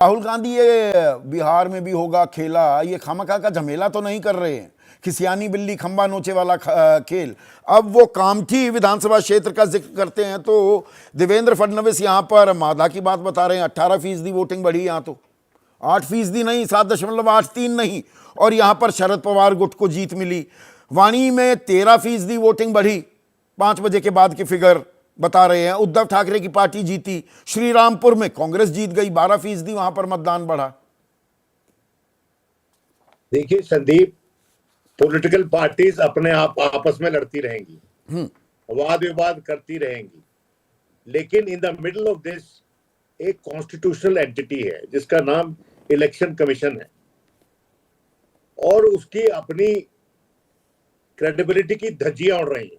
राहुल गांधी ये बिहार में भी होगा खेला, ये खामखा का झमेला तो नहीं कर रहे हैं, खिसियानी बिल्ली खंबा नोचे वाला खेल। अब वो कामठी विधानसभा क्षेत्र का जिक्र करते हैं तो देवेंद्र फडणवीस यहां पर मादा की बात बता रहे हैं। 18% वोटिंग बढ़ी, यहां तो 8% नहीं, 7.83 नहीं। और यहां पर शरद पवार गुट को जीत मिली। वाणी में 13% वोटिंग बढ़ी, 5 बजे के बाद की फिगर बता रहे हैं। उद्धव ठाकरे की पार्टी जीती। श्रीरामपुर में कांग्रेस जीत गई, 12%, वहां पर मतदान बढ़ा। देखिए संदीप, पॉलिटिकल पार्टीज अपने आप आपस में लड़ती रहेंगी, वाद विवाद करती रहेंगी, लेकिन in the middle of this एक कॉन्स्टिट्यूशनल एंटिटी है जिसका नाम इलेक्शन कमीशन है, और उसकी अपनी क्रेडिबिलिटी की धज्जियां उड़ रही हैं,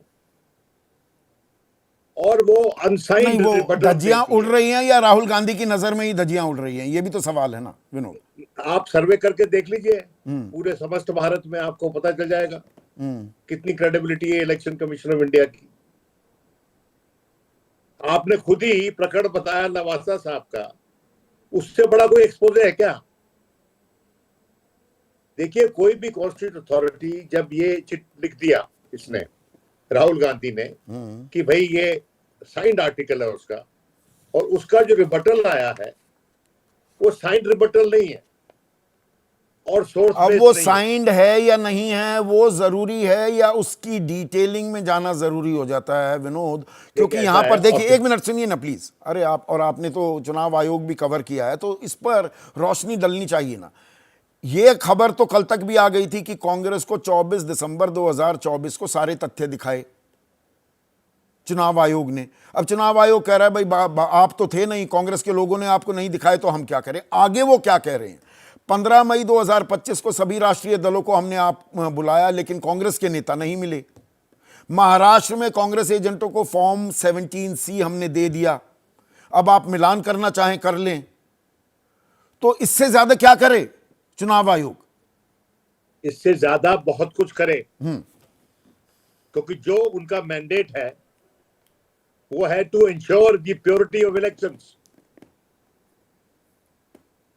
और वो अनसाइंड धज्जियां उड़ रही हैं या राहुल गांधी की नजर में ही धज्जियां उड़ रही हैं, ये भी तो सवाल है ना विनोद। आप सर्वे करके देख लीजिए, पूरे समस्त भारत में आपको पता चल जाएगा कितनी क्रेडिबिलिटी है इलेक्शन कमीशन ऑफ इंडिया की। आपने खुद ही प्रकरण बताया लवासा साहब का, उससे बड़ा कोई एक्सपोजर है क्या? देखिए, कोई भी कॉन्स्टिट्यूट अथॉरिटी जब ये चिट लिख दिया इसने, राहुल गांधी ने, कि भाई ये साइंड आर्टिकल है उसका, और उसका जो रिबटल आया है वो साइंड रिबटल नहीं है, और सोर्स अब वो साइंड है या नहीं है वो जरूरी है, या उसकी डिटेलिंग में जाना जरूरी हो जाता है विनोद? क्योंकि यहां पर देखिए, एक मिनट सुनिए ना प्लीज। अरे आपने तो चुनाव आयोग भी कवर किया है, तो इस पर रोशनी डलनी चाहिए ना। ये खबर तो कल तक भी आ गई थी कि कांग्रेस को 24 दिसंबर 2024 को सारे तथ्य दिखाए चुनाव आयोग ने। अब चुनाव आयोग कह रहा है भाई आप तो थे नहीं, कांग्रेस के लोगों ने आपको नहीं दिखाए, तो हम क्या करें? आगे वो क्या कह रहे हैं? 15 मई 2025 को सभी राष्ट्रीय दलों को हमने आप बुलाया, लेकिन कांग्रेस के नेता नहीं मिले। महाराष्ट्र में कांग्रेस एजेंटों को फॉर्म 17C हमने दे दिया। अब आप मिलान करना चाहें कर लें, तो इससे ज्यादा क्या करे चुनाव आयोग? इससे ज्यादा बहुत कुछ करे, क्योंकि जो उनका मैंडेट है वो है to ensure the purity of elections,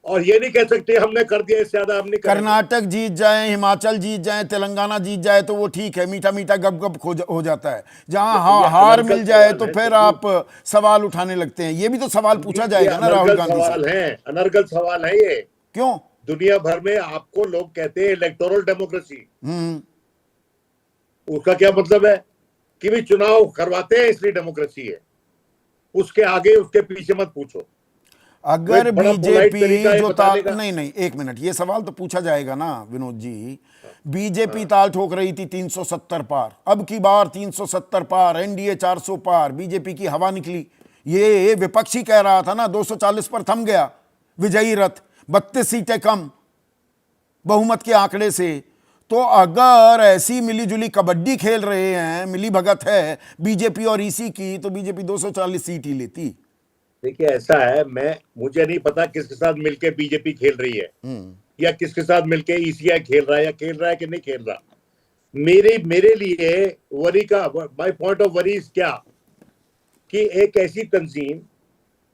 और ये नहीं कह सकते हमने कर दिया, इससे ज्यादा हमने। कर्नाटक जीत जाए, हिमाचल जीत जाए, तेलंगाना जीत जाए तो वो ठीक है, मीठा मीठा गप गप हो जाता है। जहां हार मिल जाए तो फिर आप सवाल उठाने लगते हैं। ये भी तो सवाल पूछा जाएगा ना राहुल गांधी से। अनर्गल सवाल है ये। क्यों? दुनिया भर में आपको लोग कहते हैं इलेक्टोरल डेमोक्रेसी, उसका क्या मतलब है? कि भी चुनाव करवाते हैं इसलिए डेमोक्रेसी है, उसके आगे उसके पीछे मत पूछो। अगर बीजेपी जो नहीं, एक मिनट, ये सवाल तो पूछा जाएगा ना विनोद जी। बीजेपी ताल ठोक रही थी 370 पार, अब की बार 370 पार, एनडीए 400 पार, बीजेपी की हवा निकली। ये विपक्षी कह रहा था ना 240 पर थम गया विजयी रथ, 32 सीटें कम बहुमत के आंकड़े से। तो अगर ऐसी मिलीजुली कबड्डी खेल रहे हैं, मिली भगत है बीजेपी और ईसी की, तो बीजेपी 240 सीट ही लेती। देखिए ऐसा है, मुझे नहीं पता किसके साथ मिलके बीजेपी खेल रही है, या किसके साथ मिलके ईसीआई खेल रहा है, या खेल रहा है कि नहीं खेल रहा। मेरे लिए वरी का माय पॉइंट ऑफ वरी क्या, कि एक ऐसी तंजीम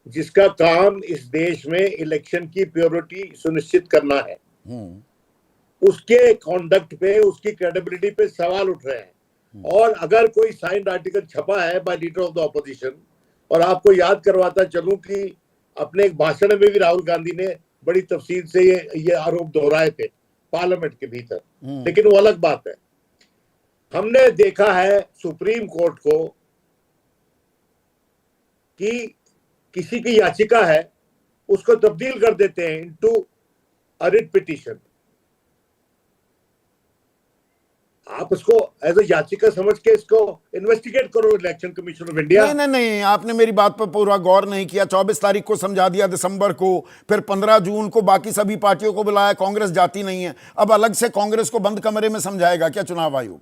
जिसका काम इस देश में इलेक्शन की प्योरिटी सुनिश्चित करना है, उसके कॉन्डक्ट पे, उसकी क्रेडिबिलिटी पे सवाल उठ रहे हैं। और अगर कोई साइंड आर्टिकल छपा है by leader of the opposition, और आपको याद करवाता चलूं कि अपने एक भाषण में भी राहुल गांधी ने बड़ी तफसील से ये आरोप दोहराए थे पार्लियामेंट के भीतर, लेकिन वो अलग बात है। हमने देखा है सुप्रीम कोर्ट को कि किसी की याचिका है उसको तब्दील कर देते हैं इनटू अ रिट पिटीशन। आप उसको एज ए याचिका समझ के इसको इन्वेस्टिगेट करो इलेक्शन कमीशन ऑफ इंडिया। नहीं, आपने मेरी बात पर पूरा गौर नहीं किया। 24 तारीख को समझा दिया दिसंबर को, फिर 15 जून को बाकी सभी पार्टियों को बुलाया, कांग्रेस जाती नहीं है। अब अलग से कांग्रेस को बंद कमरे में समझाएगा क्या चुनाव आयोग?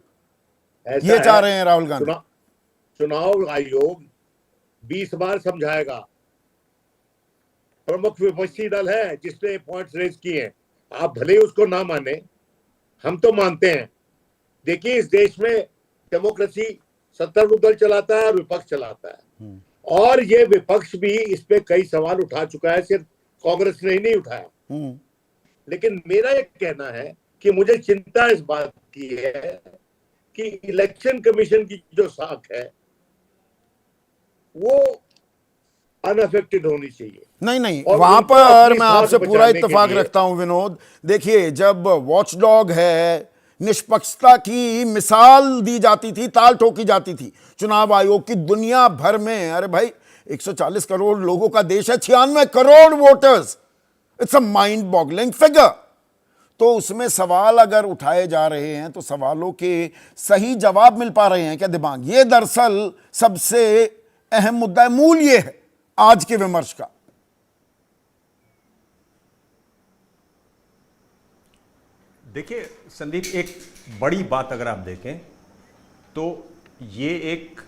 ये चाह रहे हैं राहुल गांधी। चुनाव आयोग 20 बार समझाएगा। प्रमुख विपक्षी दल है जिसने पॉइंट्स रेज किए हैं, आप भले ही उसको ना माने, हम तो मानते हैं। देखिए, इस देश में डेमोक्रेसी सत्तारूढ़ दल चलाता है और विपक्ष चलाता है, और ये विपक्ष भी इस पे कई सवाल उठा चुका है। सिर्फ कांग्रेस ने ही नहीं उठाया। लेकिन मेरा ये कहना है कि मुझे चिंता इस बात की है कि इलेक्शन कमीशन की जो साख है वो अनअफेक्टेड होनी चाहिए। नहीं नहीं, और वहां उनको पर अपनी मैं साख आपसे पूरा बचाने के इत्तेफाक लिए- रखता हूं विनोद। देखिए, जब वॉचडॉग है, निष्पक्षता की मिसाल दी जाती थी, ताल ठोकी जाती थी चुनाव आयोग की दुनिया भर में। अरे भाई, 140 करोड़ लोगों का देश है, 96 crore voters, it's a mind boggling figure. तो उसमें सवाल अगर उठाए जा रहे हैं तो सवालों के सही जवाब मिल पा रहे हैं क्या दिमाग? ये दरअसल सबसे अहम मुद्दा है, मूल ये है आज के विमर्श का। देखिए संदीप, एक बड़ी बात अगर आप देखें तो ये एक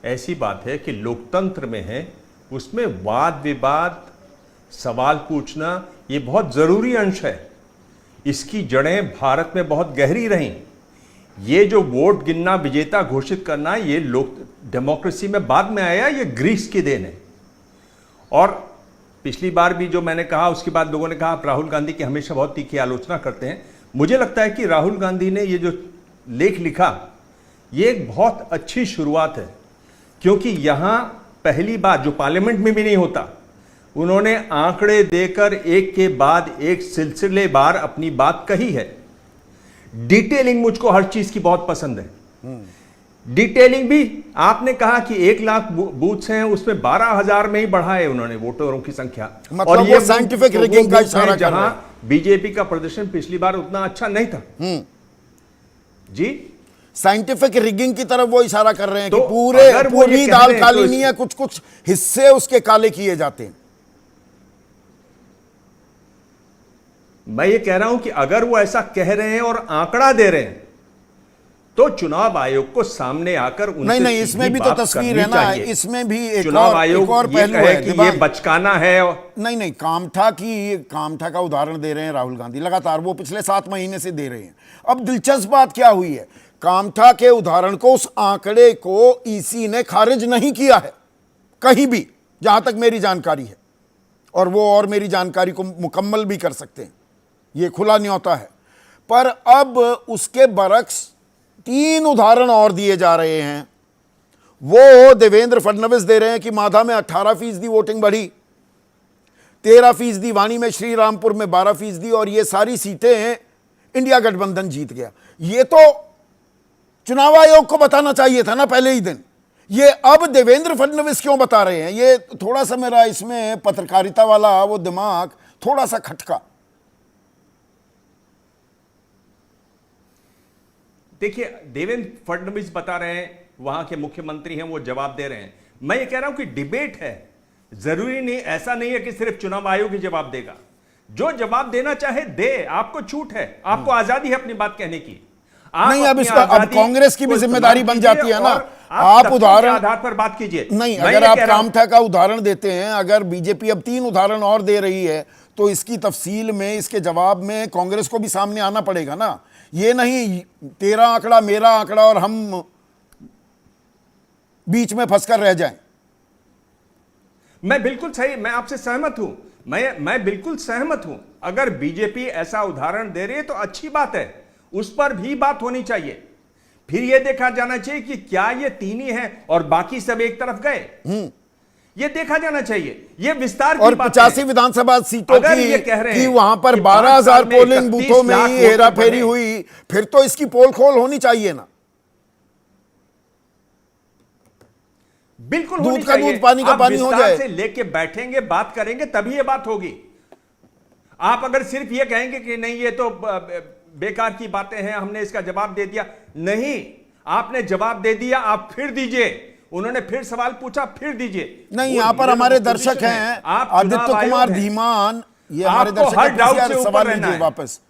ऐसी बात है कि लोकतंत्र में है, उसमें वाद विवाद, सवाल पूछना ये बहुत ज़रूरी अंश है। इसकी जड़ें भारत में बहुत गहरी रहीं। ये जो वोट गिनना, विजेता घोषित करना, ये लोक डेमोक्रेसी में बाद में आया, ये ग्रीस की देन है। और पिछली बार भी जो मैंने कहा, उसके बाद लोगों ने कहा आप राहुल गांधी की हमेशा बहुत तीखी आलोचना करते हैं। मुझे लगता है कि राहुल गांधी ने ये जो लेख लिखा, ये एक बहुत अच्छी शुरुआत है, क्योंकि यहां पहली बार, जो पार्लियामेंट में भी नहीं होता, उन्होंने आंकड़े देकर एक के बाद एक सिलसिलेवार अपनी बात कही है। डिटेलिंग मुझको हर चीज की बहुत पसंद है। डिटेलिंग भी, आपने कहा कि 1 लाख बूथ्स हैं, उसमें 12,000 में ही बढ़ाए उन्होंने वोटरों की संख्या। मतलब और वो साइंटिफिक रिगिंग का इशारा कर रहे जहां हैं। बीजेपी का प्रदर्शन पिछली बार उतना अच्छा नहीं था। जी, साइंटिफिक रिगिंग की तरफ वो इशारा कर रहे हैं तो कि पूरे अगर वो ये पूरी कह दाल रहे हैं काली तो नहीं है, कुछ कुछ हिस्से उसके काले किए जाते हैं। मैं ये कह रहा हूं कि अगर वो ऐसा कह रहे हैं और आंकड़ा दे रहे हैं, तो चुनाव आयोग को सामने आकर उनसे नहीं नहीं, इसमें सीधी भी तो बात तस्वीर करनी है ना, चाहिए। इसमें भी एक चुनाव आयोग एक और ये पहलू कहे है कि ये दिमाग। बचकाना है। नहीं नहीं, कामठा का उदाहरण दे रहे हैं राहुल गांधी लगातार, वो पिछले 7 महीने से दे रहे हैं। अब दिलचस्प बात क्या हुई है, कामठा के उदाहरण को, उस आंकड़े को ईसी ने खारिज नहीं किया है कहीं भी, जहां तक मेरी जानकारी है, और वो और मेरी जानकारी को मुकम्मल भी कर सकते हैं, ये खुला न्योता है। पर अब उसके बरक्स 3 उदाहरण और दिए जा रहे हैं। वो देवेंद्र फडणवीस दे रहे हैं कि माधा में 18% वोटिंग बढ़ी, 13% वाणी में, श्री रामपुर में 12%, और ये सारी सीटें इंडिया गठबंधन जीत गया। ये तो चुनाव आयोग को बताना चाहिए था ना पहले ही दिन। ये अब देवेंद्र फडणवीस क्यों बता रहे हैं? ये थोड़ा सा मेरा इसमें पत्रकारिता वाला वो दिमाग थोड़ा सा खटका। देखिए, देवेंद्र फडणवीस बता रहे हैं, वहां के मुख्यमंत्री हैं, वो जवाब दे रहे हैं। मैं ये कह रहा हूं कि डिबेट है, जरूरी नहीं, ऐसा नहीं है कि सिर्फ चुनाव आयोग ही जवाब देगा। जो जवाब देना चाहे दे, आपको छूट है, आपको आजादी है अपनी बात कहने की। नहीं, अब इसका अब कांग्रेस की भी जिम्मेदारी बन जाती है ना। आप उदाहरण आधार पर बात कीजिए। नहीं, अगर आप कामठा का उदाहरण देते हैं, अगर बीजेपी अब 3 उदाहरण और दे रही है, तो इसकी तफसील में, इसके जवाब में कांग्रेस को भी सामने आना पड़ेगा ना। ये नहीं 13 आंकड़ा मेरा आंकड़ा और हम बीच में फंसकर रह जाएं। मैं बिल्कुल सही, मैं आपसे सहमत हूं, मैं बिल्कुल सहमत हूं। अगर बीजेपी ऐसा उदाहरण दे रही है तो अच्छी बात है, उस पर भी बात होनी चाहिए। फिर यह देखा जाना चाहिए कि क्या ये 3 ही हैं और बाकी सब एक तरफ गए, ये देखा जाना चाहिए। ये विस्तार की और बात 85 है। विधानसभा सीटों अगर ये कह रहे की हैं वहां पर कि 12,000 5 साल में पोलिंग 31 बूथों में लाख ही वोटर हेरा फेरी बने। हुई, फिर तो इसकी पोल खोल होनी चाहिए ना। बिल्कुल दूध होनी का चाहिए। दूध, पानी का आप पानी हो विस्तार जाए। से लेके बैठेंगे, बात करेंगे, तभी ये बात होगी। आप अगर सिर्फ ये कहेंगे कि नहीं ये तो बेकार की बातें हैं, हमने इसका जवाब दे दिया, नहीं, आपने जवाब दे दिया, आप फिर दीजिए। उन्होंने फिर सवाल पूछा, फिर दीजिए। नहीं, यहां पर हमारे दर्शक हैं आदित्य कुमार धीमान, ये हमारे दर्शक हर हैं, डाउट यार से ऊपर सवाल रहना लीजिए है। वापस।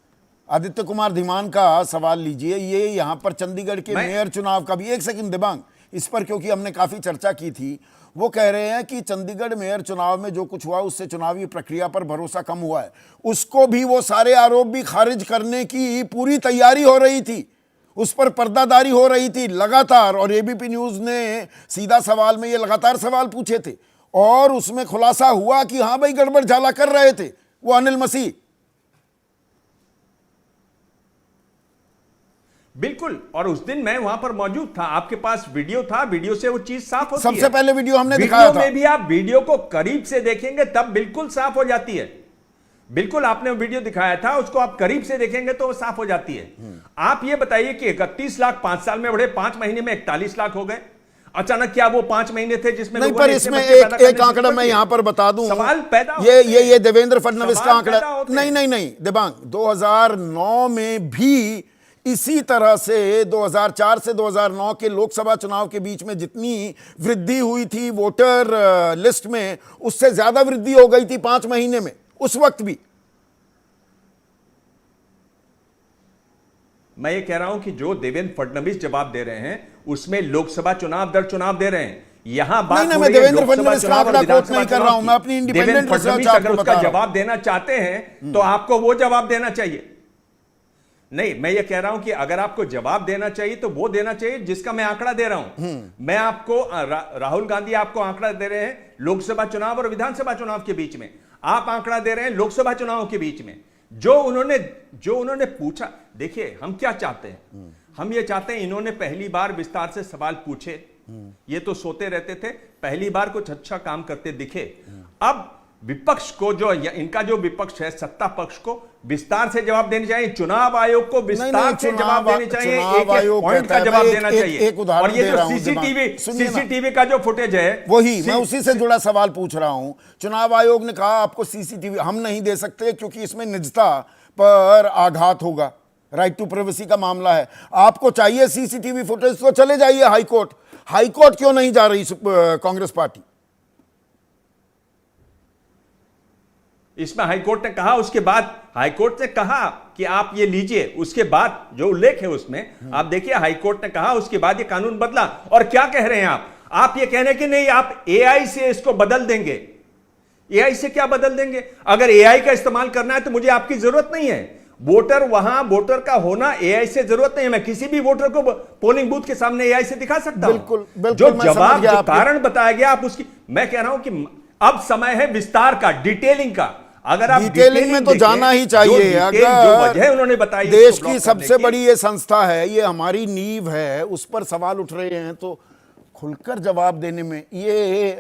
आदित्य कुमार धीमान का सवाल लीजिए। ये यहां पर चंडीगढ़ के मेयर चुनाव का भी, एक सेकंड दिबांग, इस पर क्योंकि हमने काफी चर्चा की थी। वो कह रहे हैं कि चंडीगढ़ मेयर चुनाव में जो कुछ हुआ उससे चुनावी प्रक्रिया पर भरोसा कम हुआ है। उसको भी, वो सारे आरोप भी खारिज करने की पूरी तैयारी हो रही थी, उस पर पर्दादारी हो रही थी लगातार। और एबीपी न्यूज ने सीधा सवाल में ये लगातार सवाल पूछे थे, और उसमें खुलासा हुआ कि हां भाई गड़बड़ झाला कर रहे थे वो अनिल मसीह। बिल्कुल, और उस दिन मैं वहां पर मौजूद था, आपके पास वीडियो था, वीडियो से वो चीज साफ होती है। सबसे पहले वीडियो हमने दिखाया था। में भी आप वीडियो को करीब से देखेंगे तब बिल्कुल साफ हो जाती है। बिल्कुल आपने वीडियो दिखाया था, उसको आप करीब से देखेंगे तो वो साफ हो जाती है। आप ये बताइए कि 31 लाख 5 साल में बढ़े, 5 महीने में 41 लाख हो गए। अचानक क्या वो 5 महीने थे जिसमें नहीं, लोगों पर ने इसमें बच्चे पैदा करने एक आंकड़ा शुरू मैं कर यहां दिए? पर बता दूं। सवाल पैदा ये देवेंद्र फडणवीस का सवाल पैदा आंकड़ा। होते हैं। नहीं दिबांग, 2009 में भी इसी तरह से 2004 से 2009 के लोकसभा चुनाव के बीच में जितनी वृद्धि हुई थी वोटर लिस्ट में, उससे ज्यादा वृद्धि हो गई थी 5 महीने में, उस वक्त भी। मैं ये कह रहा हूं कि जो देवेंद्र फडणवीस जवाब दे रहे हैं उसमें लोकसभा चुनाव दर चुनाव दे रहे हैं। यहां बात नहीं, हो मैं रही है देवेंद्र लोकसभा फडणवीस का चुनाव और आंकड़ा कोट विधानसभा नहीं कर रहा हूं, मैं अपनी देवेंद्र इंडिपेंडेंट रिसर्च फडणवीस आपको अगर बता उसका रहा हूं। जवाब देना चाहते हैं तो आपको वो जवाब देना चाहिए। नहीं, मैं ये कह रहा हूं कि अगर आपको जवाब देना चाहिए तो वो देना चाहिए जिसका मैं आंकड़ा दे रहा हूं। मैं आपको राहुल गांधी आपको आंकड़ा दे रहे हैं लोकसभा चुनाव और विधानसभा चुनाव के बीच में, आप आंकड़ा दे रहे हैं लोकसभा चुनाव के बीच में। जो उन्होंने पूछा, देखिए हम क्या चाहते हैं, हम ये चाहते हैं, इन्होंने पहली बार विस्तार से सवाल पूछे, ये तो सोते रहते थे, पहली बार कुछ अच्छा काम करते दिखे। अब विपक्ष को इनका जो विपक्ष है, सत्ता पक्ष को विस्तार से जवाब देने चाहिए, चुनाव आयोग को विस्तार से जवाब देने चाहिए, एक पॉइंट का जवाब देना चाहिए। एक उदाहरण और ये दे जो रहा हूं, सीसीटीवी का जो फुटेज है, वही मैं उसी से जुड़ा सवाल पूछ रहा हूं। चुनाव आयोग ने कहा आपको सीसीटीवी हम नहीं दे सकते क्योंकि इसमें निजता पर आघात होगा, राइट टू प्राइवेसी का मामला है। आपको चाहिए सीसीटीवी फुटेज तो चले जाइए हाईकोर्ट। हाईकोर्ट क्यों नहीं जा रही कांग्रेस पार्टी? इसमें हाईकोर्ट ने कहा, उसके बाद हाईकोर्ट ने कहा कि आप ये लीजिए, उसके बाद जो उल्लेख है उसमें आप देखिए, हाईकोर्ट ने कहा, उसके बाद ये कानून बदला। और क्या कह रहे हैं आप ये कह रहे हैं कि नहीं आप एआई से इसको बदल देंगे। एआई से क्या बदल देंगे? अगर एआई का इस्तेमाल करना है तो मुझे आपकी जरूरत नहीं है। वोटर का होना एआई से जरूरत नहीं है। मैं किसी भी वोटर को पोलिंग बूथ के सामने एआई से दिखा सकता हूं। बिल्कुल, जो जवाब, जो कारण बताया गया आप उसकी, मैं कह रहा हूं कि अब समय है विस्तार का, डिटेलिंग का। अगर आप डिटेलिंग में तो जाना ही चाहिए। जो वजह उन्होंने बताई, देश की सबसे बड़ी ये संस्था है, ये हमारी नींव है, उस पर सवाल उठ रहे हैं तो खुलकर जवाब देने में ये